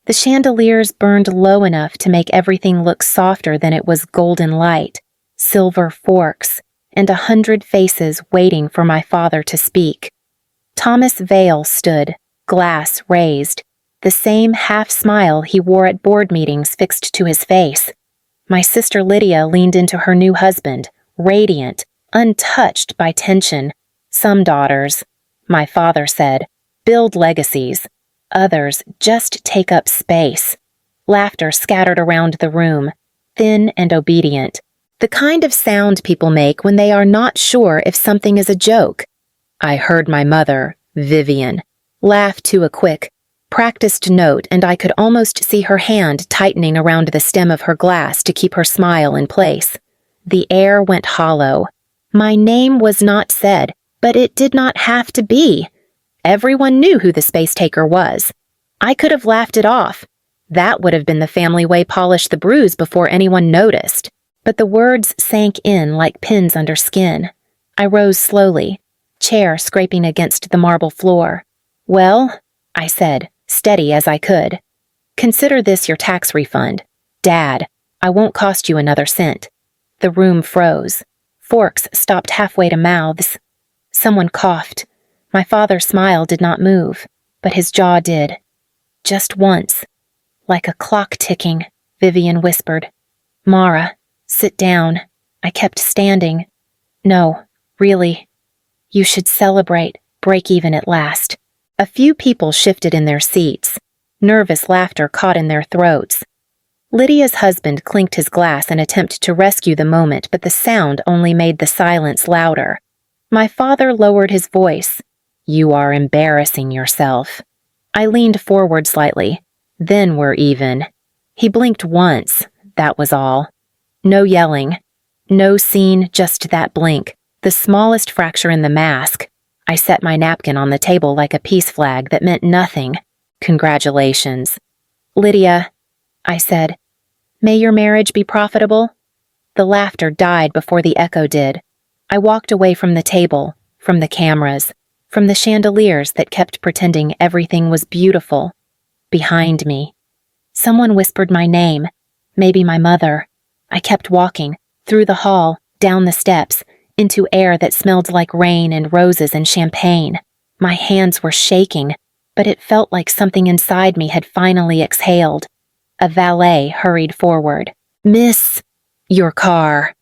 The chandeliers burned low enough to make everything look softer than it was golden light, silver forks, and 100 faces waiting for my father to speak. Thomas Vale stood, glass raised, the same half-smile he wore at board meetings fixed to his face. My sister Lydia leaned into her new husband, radiant, untouched by tension. Some daughters, my father said, build legacies. Others just take up space. Laughter scattered around the room, thin and obedient, the kind of sound people make when they are not sure if something is a joke. I heard my mother, Vivian, laugh to a quick, practiced note, and I could almost see her hand tightening around the stem of her glass to keep her smile in place. The air went hollow. My name was not said, but it did not have to be. Everyone knew who the space taker was. I could have laughed it off. That would have been the family way polish the bruise before anyone noticed. But the words sank in like pins under skin. I rose slowly, chair scraping against the marble floor. Well, I said, steady as I could. Consider this your tax refund. Dad, I won't cost you another cent. The room froze. Forks stopped halfway to mouths. Someone coughed. My father's smile did not move, but his jaw did. Just once. Like a clock ticking, Vivian whispered. Mara, sit down. I kept standing. No, really. You should celebrate, break even at last. A few people shifted in their seats. Nervous laughter caught in their throats. Lydia's husband clinked his glass in an attempt to rescue the moment, but the sound only made the silence louder. My father lowered his voice. You are embarrassing yourself. I leaned forward slightly. Then we're even. He blinked once, that was all. No yelling. No scene, just that blink. The smallest fracture in the mask. I set my napkin on the table like a peace flag that meant nothing. Congratulations. Lydia, I said, may your marriage be profitable? The laughter died before the echo did. I walked away from the table, from the cameras, from the chandeliers that kept pretending everything was beautiful. Behind me. Someone whispered my name, maybe my mother. I kept walking, through the hall, down the steps, into air that smelled like rain and roses and champagne. My hands were shaking, but it felt like something inside me had finally exhaled. A valet hurried forward. Miss, your car.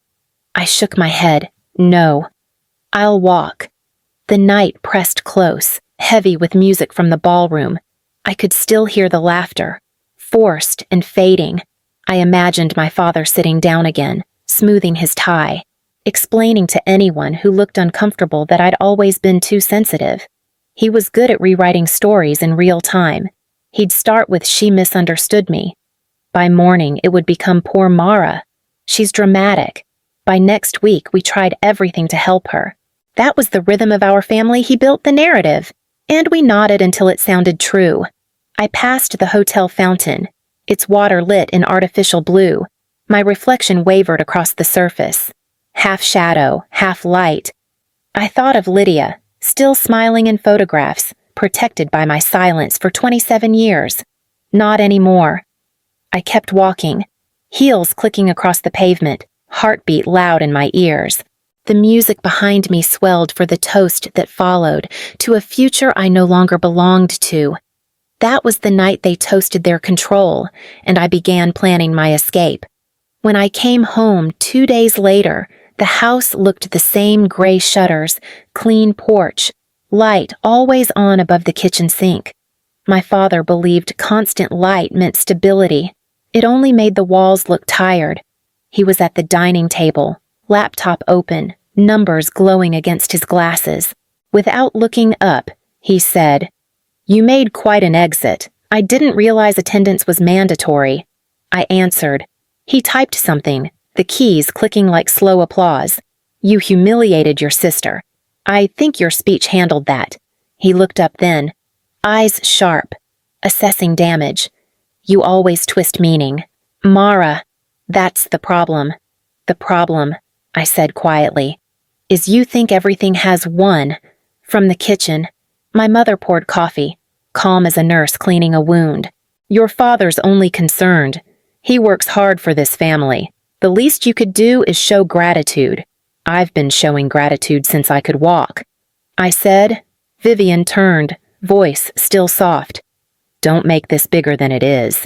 I shook my head. No. I'll walk. The night pressed close, heavy with music from the ballroom. I could still hear the laughter, forced and fading. I imagined my father sitting down again, smoothing his tie, explaining to anyone who looked uncomfortable that I'd always been too sensitive. He was good at rewriting stories in real time. He'd start with "She misunderstood me." By morning, it would become "Poor Mara. She's dramatic." By next week, we tried everything to help her. That was the rhythm of our family. He built the narrative, and we nodded until it sounded true. I passed the hotel fountain, its water lit in artificial blue. My reflection wavered across the surface. Half shadow, half light. I thought of Lydia, still smiling in photographs, protected by my silence for 27 years. Not anymore. I kept walking, heels clicking across the pavement, heartbeat loud in my ears. The music behind me swelled for the toast that followed, to a future I no longer belonged to. That was the night they toasted their control, and I began planning my escape. When I came home 2 days later, the house looked the same gray shutters, clean porch, light always on above the kitchen sink. My father believed constant light meant stability. It only made the walls look tired. He was at the dining table, laptop open, numbers glowing against his glasses. Without looking up, he said, "You made quite an exit. I didn't realize attendance was mandatory." I answered. He typed something, the keys clicking like slow applause. "You humiliated your sister. I think your speech handled that." He looked up then, eyes sharp, assessing damage. "You always twist meaning. Mara, that's the problem." "The problem," I said quietly, "is you think everything has won." From the kitchen, my mother poured coffee, calm as a nurse cleaning a wound. Your father's only concerned. He works hard for this family. The least you could do is show gratitude. I've been showing gratitude since I could walk. I said. Vivian turned, voice still soft. Don't make this bigger than it is.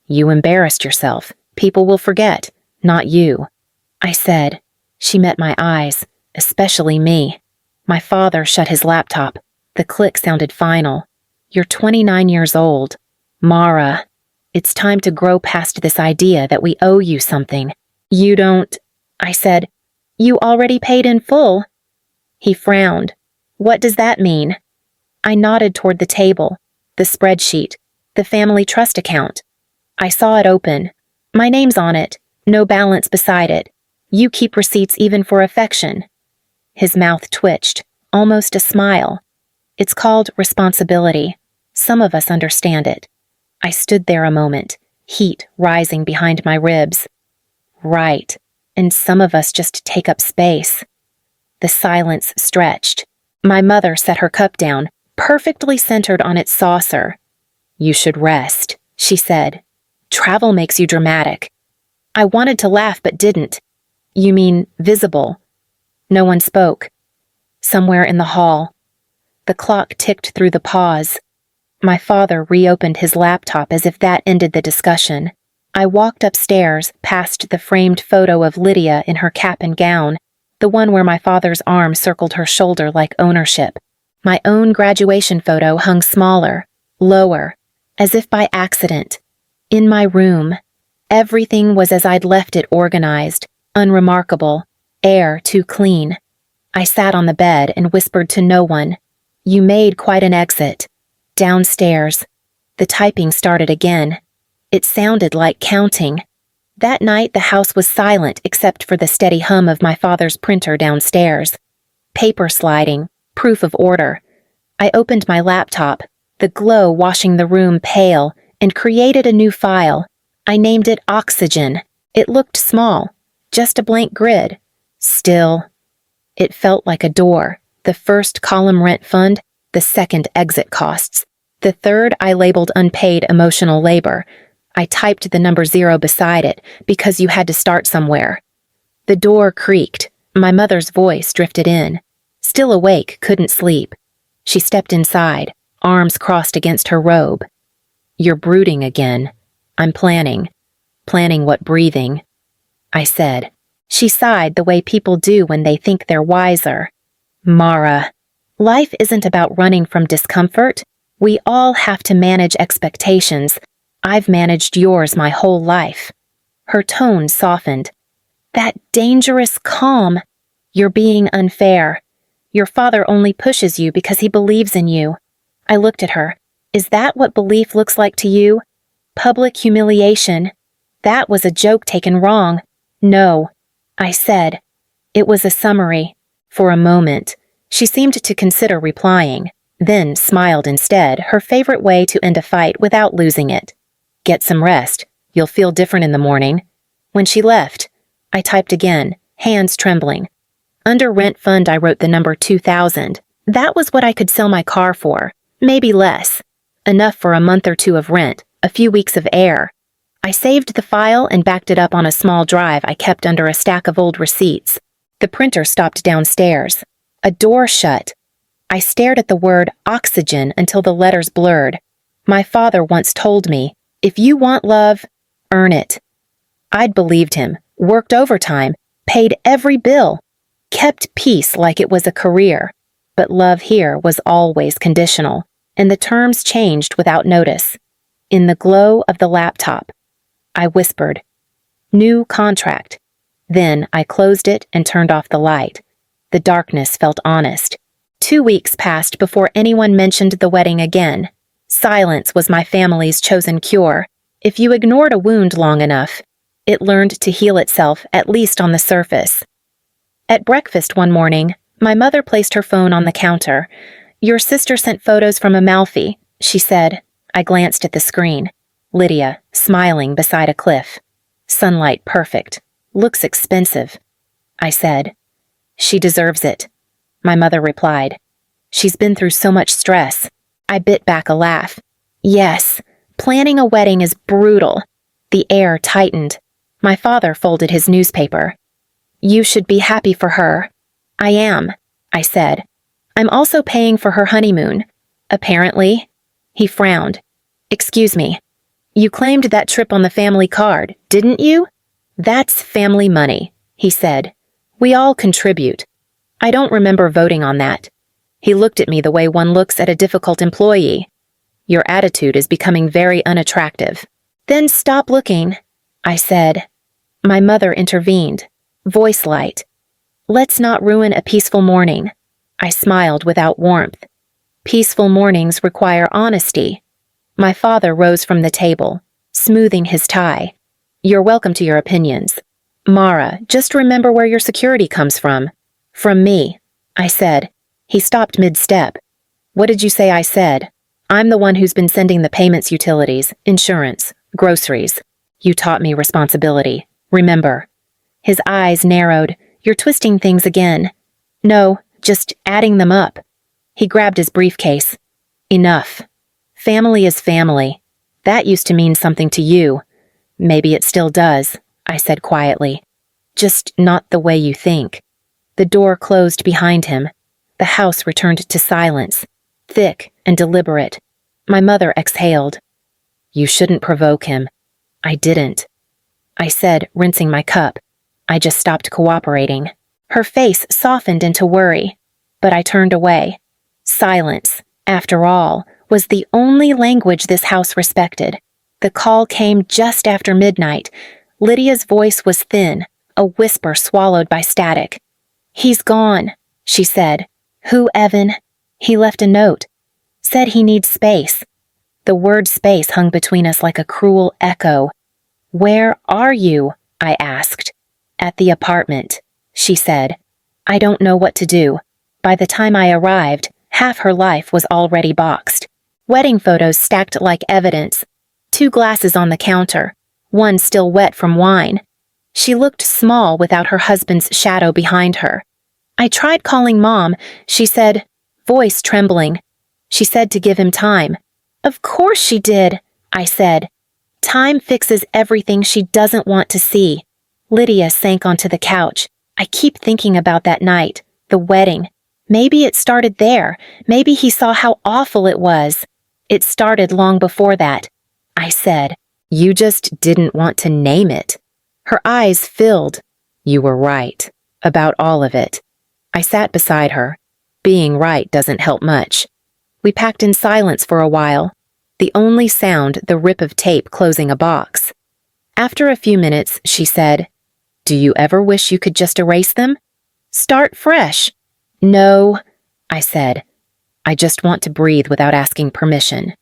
You embarrassed yourself. People will forget, not you. I said. She met my eyes, especially me. My father shut his laptop. The click sounded final. You're 29 years old. Mara, it's time to grow past this idea that we owe you something. You don't, I said. You already paid in full. He frowned. What does that mean? I nodded toward the table, the spreadsheet, the family trust account. I saw it open. My name's on it, no balance beside it. You keep receipts even for affection. His mouth twitched, almost a smile. It's called responsibility. Some of us understand it. I stood there a moment, heat rising behind my ribs. Right, and some of us just take up space. The silence stretched. My mother set her cup down, perfectly centered on its saucer. You should rest, she said. Travel makes you dramatic. I wanted to laugh but didn't. You mean visible? No one spoke. Somewhere in the hall. The clock ticked through the pause. My father reopened his laptop as if that ended the discussion. I walked upstairs, past the framed photo of Lydia in her cap and gown, the one where my father's arm circled her shoulder like ownership. My own graduation photo hung smaller, lower, as if by accident. In my room, everything was as I'd left it, organized, unremarkable, air too clean. I sat on the bed and whispered to no one. You made quite an exit. Downstairs. The typing started again. It sounded like counting. That night the house was silent except for the steady hum of my father's printer downstairs. Paper sliding, proof of order. I opened my laptop, the glow washing the room pale, and created a new file. I named it Oxygen. It looked small, just a blank grid. Still, it felt like a door. The first column rent fund, the second exit costs. The third I labeled unpaid emotional labor. I typed the number 0 beside it because you had to start somewhere. The door creaked. My mother's voice drifted in. Still awake, couldn't sleep. She stepped inside, arms crossed against her robe. You're brooding again. I'm planning. Planning what breathing. I said. She sighed the way people do when they think they're wiser. Mara, life isn't about running from discomfort. We all have to manage expectations. I've managed yours my whole life. Her tone softened. That dangerous calm. You're being unfair. Your father only pushes you because he believes in you. I looked at her. Is that what belief looks like to you? Public humiliation. That was a joke taken wrong. No, I said. It was a summary. For a moment, she seemed to consider replying, then smiled instead, her favorite way to end a fight without losing it. Get some rest. You'll feel different in the morning. When she left, I typed again, hands trembling. Under rent fund, I wrote the number 2,000. That was what I could sell my car for. Maybe less. Enough for a month or two of rent, a few weeks of air. I saved the file and backed it up on a small drive I kept under a stack of old receipts. The printer stopped downstairs. A door shut. I stared at the word oxygen until the letters blurred. My father once told me, if you want love, earn it. I'd believed him, worked overtime, paid every bill, kept peace like it was a career. But love here was always conditional, and the terms changed without notice. In the glow of the laptop, I whispered, new contract. Then I closed it and turned off the light. The darkness felt honest. 2 weeks passed before anyone mentioned the wedding again. Silence was my family's chosen cure. If you ignored a wound long enough, it learned to heal itself, at least on the surface. At breakfast one morning, my mother placed her phone on the counter. Your sister sent photos from Amalfi, she said. I glanced at the screen. Lydia, smiling beside a cliff. Sunlight perfect. Looks expensive. I said. She deserves it. My mother replied. She's been through so much stress. I bit back a laugh. Yes, Planning a wedding is brutal. The air tightened. My father folded his newspaper. You should be happy for her. I am, I said. I'm also paying for her honeymoon. Apparently. He frowned. Excuse me. You claimed that trip on the family card, didn't you? That's family money, he said. We all contribute. I don't remember voting on that. He looked at me the way one looks at a difficult employee. Your attitude is becoming very unattractive. Then stop looking, I said. My mother intervened, voice light. Let's not ruin a peaceful morning. I smiled without warmth. Peaceful mornings require honesty. My father rose from the table, smoothing his tie. You're welcome to your opinions. Mara, just remember where your security comes from. From me, I said. He stopped mid-step. What did you say I said? I'm the one who's been sending the payments, utilities, insurance, groceries. You taught me responsibility. Remember. His eyes narrowed. You're twisting things again. No, just adding them up. He grabbed his briefcase. Enough. Family is family. That used to mean something to you. Maybe it still does, I said quietly. Just not the way you think. The door closed behind him. The house returned to silence, thick and deliberate. My mother exhaled. You shouldn't provoke him. I didn't. I said, rinsing my cup. I just stopped cooperating. Her face softened into worry, but I turned away. Silence, after all, was the only language this house respected. The call came just after midnight. Lydia's voice was thin, a whisper swallowed by static. He's gone, she said. Who, Evan? He left a note. Said he needs space. The word space hung between us like a cruel echo. Where are you? I asked. At the apartment, she said. I don't know what to do. By the time I arrived, half her life was already boxed. Wedding photos stacked like evidence. 2 glasses on the counter, one still wet from wine. She looked small without her husband's shadow behind her. I tried calling Mom, she said, voice trembling. She said to give him time. Of course she did, I said. Time fixes everything she doesn't want to see. Lydia sank onto the couch. I keep thinking about that night, the wedding. Maybe it started there. Maybe he saw how awful it was. It started long before that. I said, you just didn't want to name it. Her eyes filled. You were right. About all of it. I sat beside her. Being right doesn't help much. We packed in silence for a while. The only sound, the rip of tape closing a box. After a few minutes, she said, do you ever wish you could just erase them? Start fresh. No, I said. I just want to breathe without asking permission.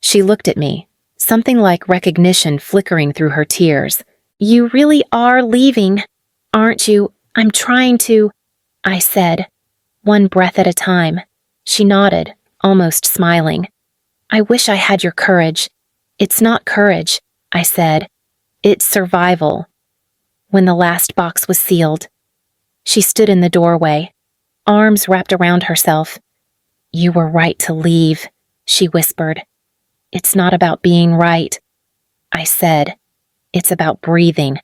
She looked at me, something like recognition flickering through her tears. You really are leaving, aren't you? I'm trying to, I said. One breath at a time. She nodded, almost smiling. I wish I had your courage. It's not courage, I said. It's survival. When the last box was sealed, she stood in the doorway, arms wrapped around herself. You were right to leave, she whispered. It's not about being right. I said, it's about breathing.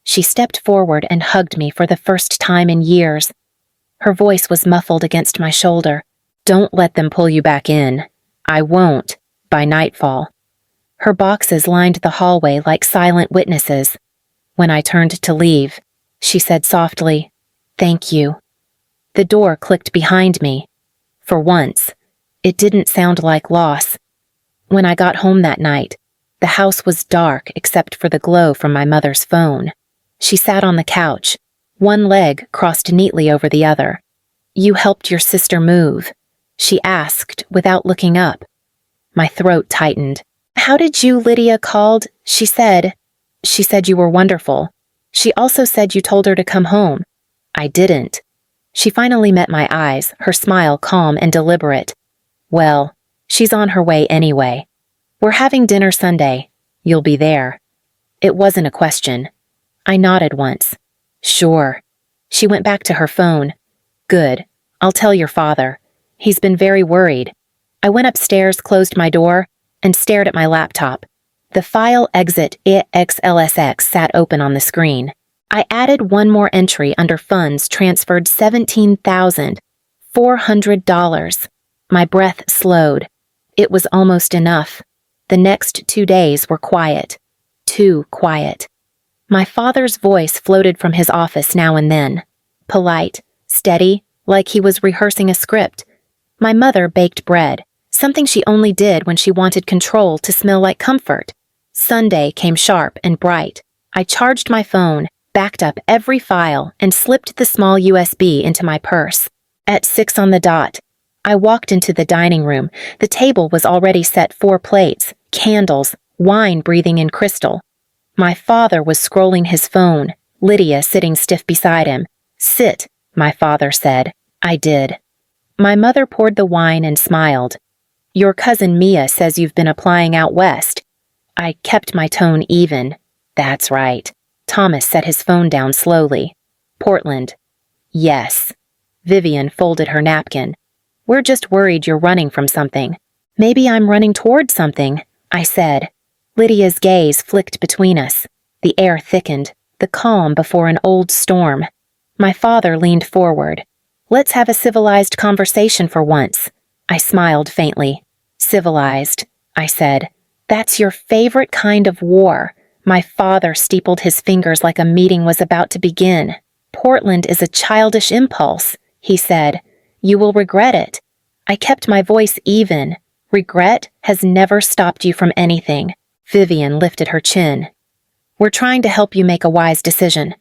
She stepped forward and hugged me for the first time in years. Her voice was muffled against my shoulder. Don't let them pull you back in. I won't, by nightfall. Her boxes lined the hallway like silent witnesses. When I turned to leave, she said softly, thank you. The door clicked behind me. For once, it didn't sound like loss. When I got home that night, the house was dark except for the glow from my mother's phone. She sat on the couch, one leg crossed neatly over the other. You helped your sister move, she asked without looking up. My throat tightened. How did you, Lydia called? She said you were wonderful. She also said you told her to come home. I didn't. She finally met my eyes, her smile calm and deliberate. Well, she's on her way anyway. We're having dinner Sunday. You'll be there. It wasn't a question. I nodded once. Sure. She went back to her phone. Good. I'll tell your father. He's been very worried. I went upstairs, closed my door. and stared at my laptop. The file exit XLSX sat open on the screen. I added one more entry under funds transferred $17,400. My breath slowed. It was almost enough. The next 2 days were quiet. Too quiet. My father's voice floated from his office now and then. Polite, steady, like he was rehearsing a script. My mother baked bread, something she only did when she wanted control to smell like comfort. Sunday came sharp and bright. I charged my phone, backed up every file, and slipped the small USB into my purse. At 6 on the dot, I walked into the dining room. The table was already set 4 plates, candles, wine breathing in crystal. My father was scrolling his phone, Lydia sitting stiff beside him. "Sit," my father said. I did. My mother poured the wine and smiled. "Your cousin Mia says you've been applying out west." I kept my tone even. "That's right." Thomas set his phone down slowly. "Portland." "Yes." Vivian folded her napkin. "We're just worried you're running from something." "Maybe I'm running toward something," I said. Lydia's gaze flicked between us. The air thickened, the calm before an old storm. My father leaned forward. "Let's have a civilized conversation for once." I smiled faintly. "Civilized," I said. "That's your favorite kind of war." My father steepled his fingers like a meeting was about to begin. "Portland is a childish impulse," he said. "You will regret it." I kept my voice even. "Regret has never stopped you from anything." Vivian lifted her chin. "We're trying to help you make a wise decision."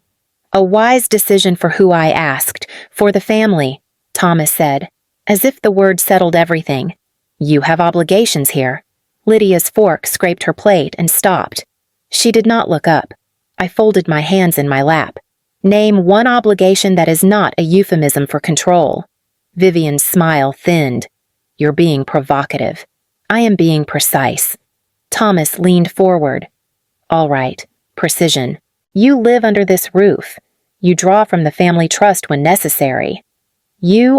"A wise decision for who?" I asked. "For the family," Thomas said, as if the word settled everything. "You have obligations here." Lydia's fork scraped her plate and stopped. She did not look up. I folded my hands in my lap. "Name one obligation that is not a euphemism for control." Vivian's smile thinned. "You're being provocative." "I am being precise." Thomas leaned forward. "All right, precision. You live under this roof. You draw from the family trust when necessary.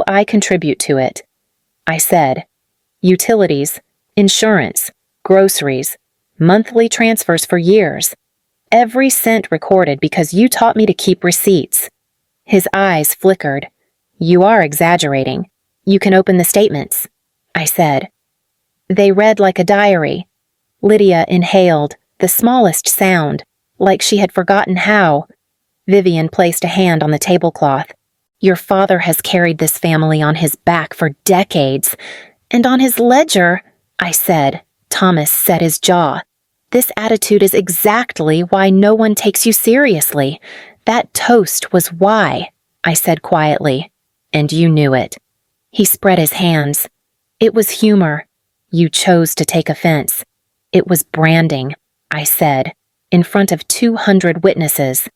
I contribute to it." I said. "Utilities, insurance, groceries, monthly transfers for years. Every cent recorded because you taught me to keep receipts." His eyes flickered. "You are exaggerating. You can open the statements," I said. They read like a diary. Lydia inhaled, the smallest sound, like she had forgotten how. Vivian placed a hand on the tablecloth. "Your father has carried this family on his back for decades. And on his ledger," I said. Thomas set his jaw. "This attitude is exactly why no one takes you seriously. That toast was why," I said quietly. "And you knew it." He spread his hands. "It was humor. You chose to take offense." "It was branding," I said, in front of 200 witnesses.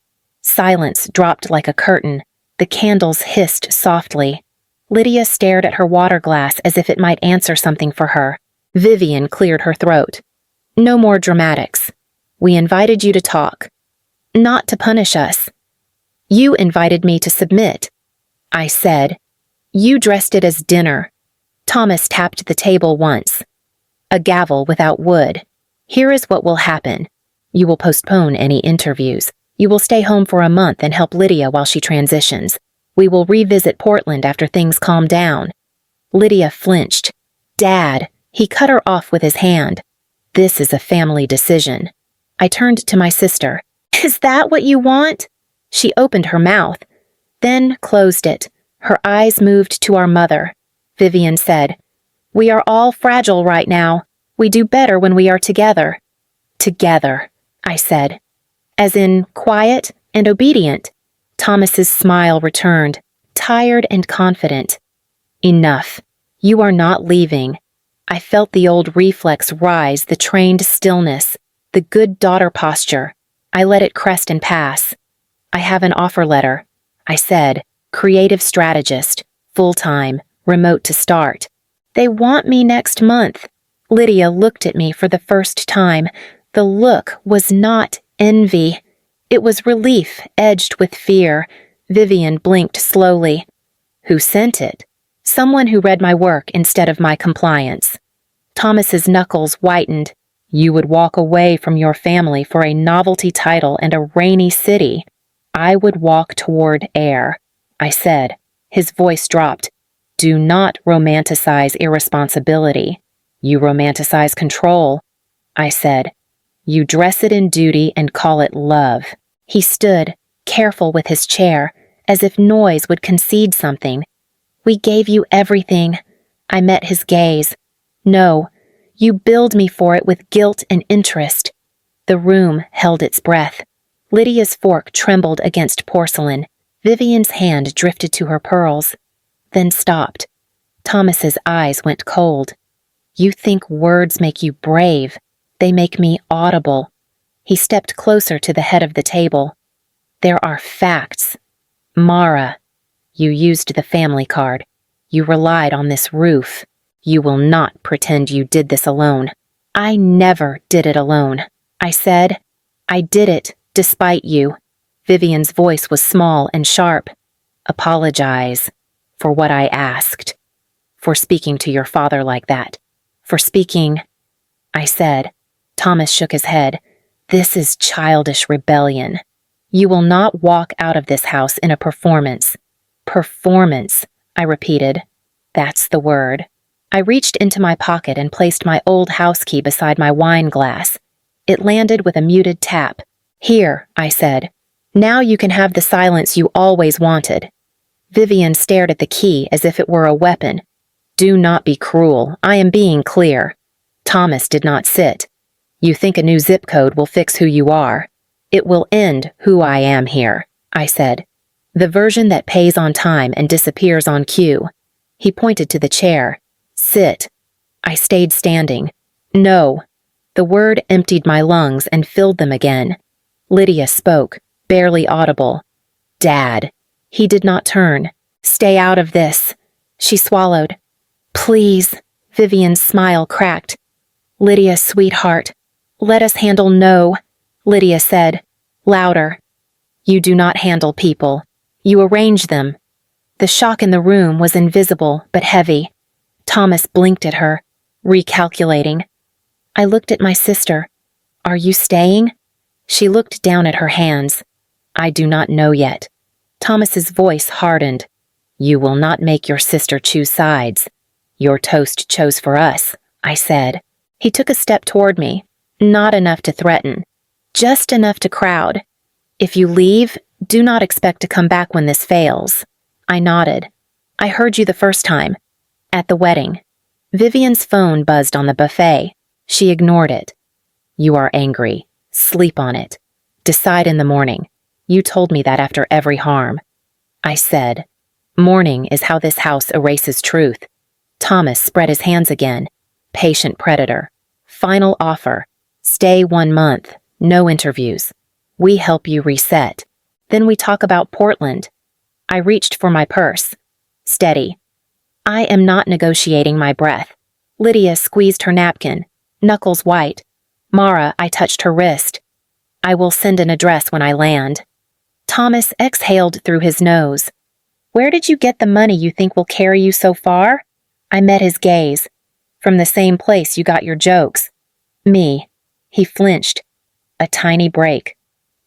Silence dropped like a curtain. The candles hissed softly. Lydia stared at her water glass as if it might answer something for her. Vivian cleared her throat. "No more dramatics. We invited you to talk. Not to punish us. You invited me to submit." I said. "You dressed it as dinner." Thomas tapped the table once. "A gavel without wood. Here is what will happen. You will postpone any interviews. You will stay home for a month and help Lydia while she transitions. We will revisit Portland after things calm down." Lydia flinched. "Dad," he cut her off with his hand. "This is a family decision." I turned to my sister. "Is that what you want?" She opened her mouth, then closed it. Her eyes moved to our mother. Vivian said, "We are all fragile right now. We do better when we are together." "Together," I said. "As in quiet and obedient." Thomas's smile returned, tired and confident. "Enough. You are not leaving." I felt the old reflex rise, the trained stillness, the good daughter posture. I let it crest and pass. "I have an offer letter," I said. "Creative strategist, full-time, remote to start." "They want me next month." Lydia looked at me for the first time. The look was not envy. It was relief edged with fear. Vivian blinked slowly. "Who sent it?" "Someone who read my work instead of my compliance." Thomas's knuckles whitened. You would walk away from your family for a novelty title and a rainy city. I would walk toward air, I said. His voice dropped. Do not romanticize irresponsibility. You romanticize control, I said. You dress it in duty and call it love. He stood, careful with his chair, as if noise would concede something. We gave you everything. I met his gaze. No, you billed me for it with guilt and interest. The room held its breath. Lydia's fork trembled against porcelain. Vivian's hand drifted to her pearls, then stopped. Thomas's eyes went cold. You think words make you brave. They make me audible. He stepped closer to the head of the table. There are facts. Mara, you used the family card. You relied on this roof. You will not pretend you did this alone. I never did it alone. I said, I did it despite you. Vivian's voice was small and sharp. Apologize for what I asked. For speaking to your father like that. For speaking, I said. Thomas shook his head. This is childish rebellion. You will not walk out of this house in a performance. Performance, I repeated. That's the word. I reached into my pocket and placed my old house key beside my wine glass. It landed with a muted tap. Here, I said. Now you can have the silence you always wanted. Vivian stared at the key as if it were a weapon. Do not be cruel. I am being clear. Thomas did not sit. You think a new zip code will fix who you are. It will end who I am here, I said. The version that pays on time and disappears on cue. He pointed to the chair. Sit. I stayed standing. No. The word emptied my lungs and filled them again. Lydia spoke, barely audible. Dad. He did not turn. Stay out of this. She swallowed. Please. Vivian's smile cracked. Lydia, sweetheart. Let us handle no. Lydia said, louder. You do not handle people. You arrange them. The shock in the room was invisible but heavy. Thomas blinked at her, recalculating. I looked at my sister. Are you staying? She looked down at her hands. I do not know yet. Thomas's voice hardened. You will not make your sister choose sides. Your toast chose for us, I said. He took a step toward me, not enough to threaten, just enough to crowd. If you leave, do not expect to come back when this fails. I nodded. I heard you the first time. At the wedding. Vivian's phone buzzed on the buffet. She ignored it. You are angry. Sleep on it. Decide in the morning. You told me that after every harm. I said, mourning is how this house erases truth. Thomas spread his hands again. Patient predator. Final offer. Stay 1 month. No interviews. We help you reset. Then we talk about Portland. I reached for my purse. Steady. I am not negotiating my breath. Lydia squeezed her napkin, knuckles white. Mara, I touched her wrist. I will send an address when I land. Thomas exhaled through his nose. Where did you get the money you think will carry you so far? I met his gaze. From the same place you got your jokes. Me. He flinched. A tiny break.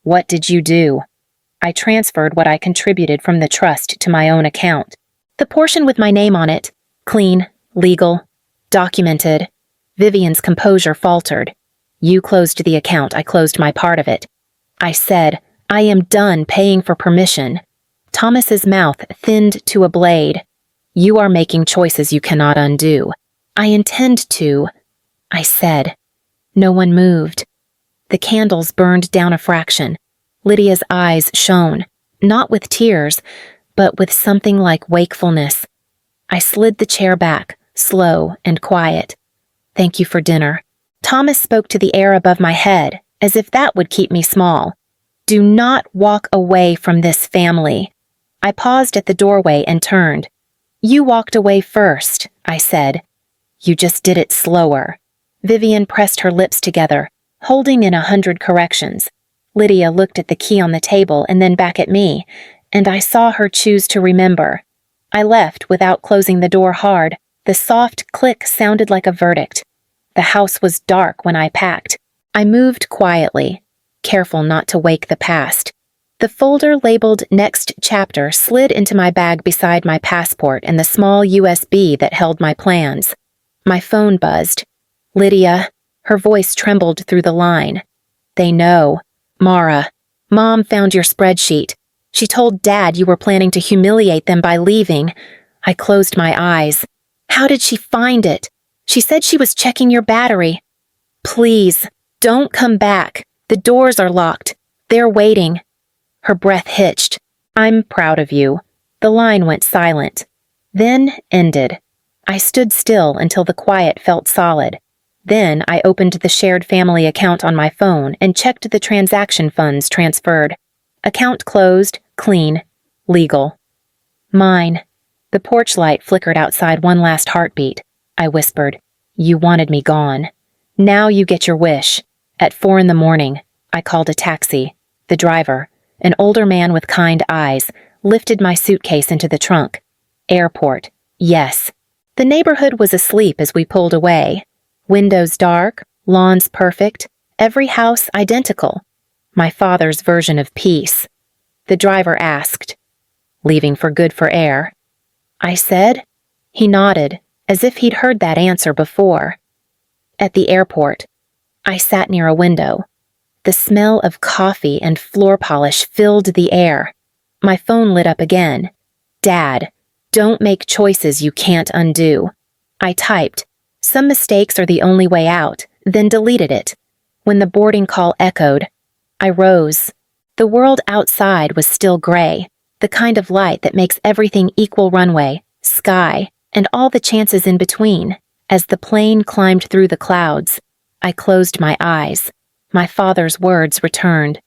What did you do? I transferred what I contributed from the trust to my own account. The portion with my name on it. Clean, legal, documented. Vivian's composure faltered. You closed the account, I closed my part of it. I said, I am done paying for permission. Thomas's mouth thinned to a blade. You are making choices you cannot undo. I intend to, I said. No one moved. The candles burned down a fraction. Lydia's eyes shone, not with tears, but with something like wakefulness. I slid the chair back, slow and quiet. Thank you for dinner. Thomas spoke to the air above my head, as if that would keep me small. Do not walk away from this family. I paused at the doorway and turned. You walked away first, I said. You just did it slower. Vivian pressed her lips together, holding in 100 corrections. Lydia looked at the key on the table and then back at me, and I saw her choose to remember. I left without closing the door hard. The soft click sounded like a verdict. The house was dark when I packed. I moved quietly, careful not to wake the past. The folder labeled Next Chapter slid into my bag beside my passport and the small USB that held my plans. My phone buzzed. Lydia. Her voice trembled through the line. They know. Mara. Mom found your spreadsheet. She told Dad you were planning to humiliate them by leaving. I closed my eyes. How did she find it? She said she was checking your battery. Please, don't come back. The doors are locked. They're waiting. Her breath hitched. I'm proud of you. The line went silent. Then ended. I stood still until the quiet felt solid. Then I opened the shared family account on my phone and checked the transaction funds transferred. Account closed, clean, legal. Mine. The porch light flickered outside one last heartbeat. I whispered, You wanted me gone. Now you get your wish. At 4 a.m, I called a taxi. The driver, an older man with kind eyes, lifted my suitcase into the trunk. Airport. Yes. The neighborhood was asleep as we pulled away. Windows dark, lawns perfect, every house identical. My father's version of peace. The driver asked, Leaving for good for air? I said. He nodded, as if he'd heard that answer before. At the airport, I sat near a window. The smell of coffee and floor polish filled the air. My phone lit up again. Dad, don't make choices you can't undo. I typed, Some mistakes are the only way out, then deleted it. When the boarding call echoed, I rose. The world outside was still gray, the kind of light that makes everything equal runway, sky, and all the chances in between. As the plane climbed through the clouds, I closed my eyes. My father's words returned.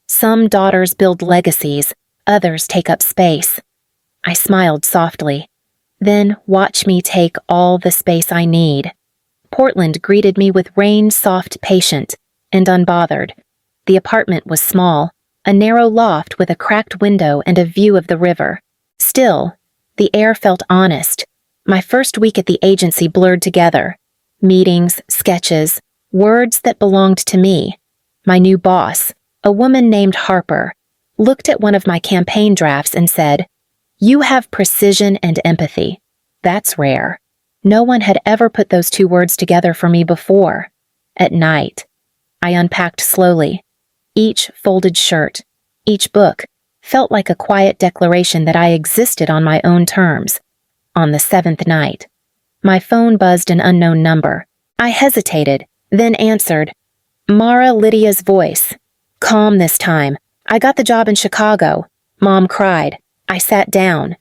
Some daughters build legacies, others take up space. I smiled softly. Then watch me take all the space I need. Portland greeted me with rain soft patient and unbothered. The apartment was small, a narrow loft with a cracked window and a view of the river. Still, the air felt honest. My first week at the agency blurred together. Meetings, sketches, words that belonged to me. My new boss, a woman named Harper, looked at one of my campaign drafts and said, You have precision and empathy. That's rare. No one had ever put those two words together for me before. At night, I unpacked slowly. Each folded shirt, each book, felt like a quiet declaration that I existed on my own terms. On the 7th night, my phone buzzed an unknown number. I hesitated, then answered. Mara Lydia's voice. Calm this time. I got the job in Chicago. Mom cried. I sat down.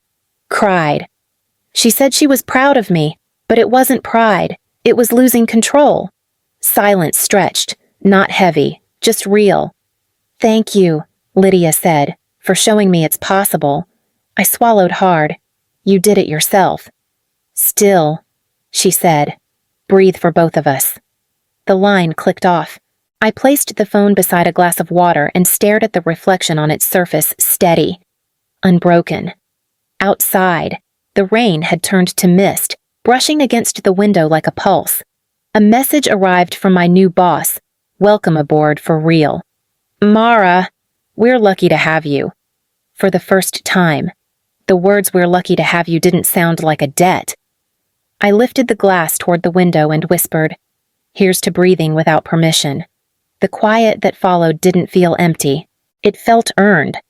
Cried. She said she was proud of me, but it wasn't pride. It was losing control. Silence stretched, not heavy, just real. Thank you, Lydia said, for showing me it's possible. I swallowed hard. You did it yourself. Still, she said, breathe for both of us. The line clicked off. I placed the phone beside a glass of water and stared at the reflection on its surface, steady, unbroken. Outside, the rain had turned to mist, brushing against the window like a pulse. A message arrived from my new boss. Welcome aboard for real. Mara, we're lucky to have you. For the first time, the words we're lucky to have you didn't sound like a debt. I lifted the glass toward the window and whispered, Here's to breathing without permission. The quiet that followed didn't feel empty. It felt earned.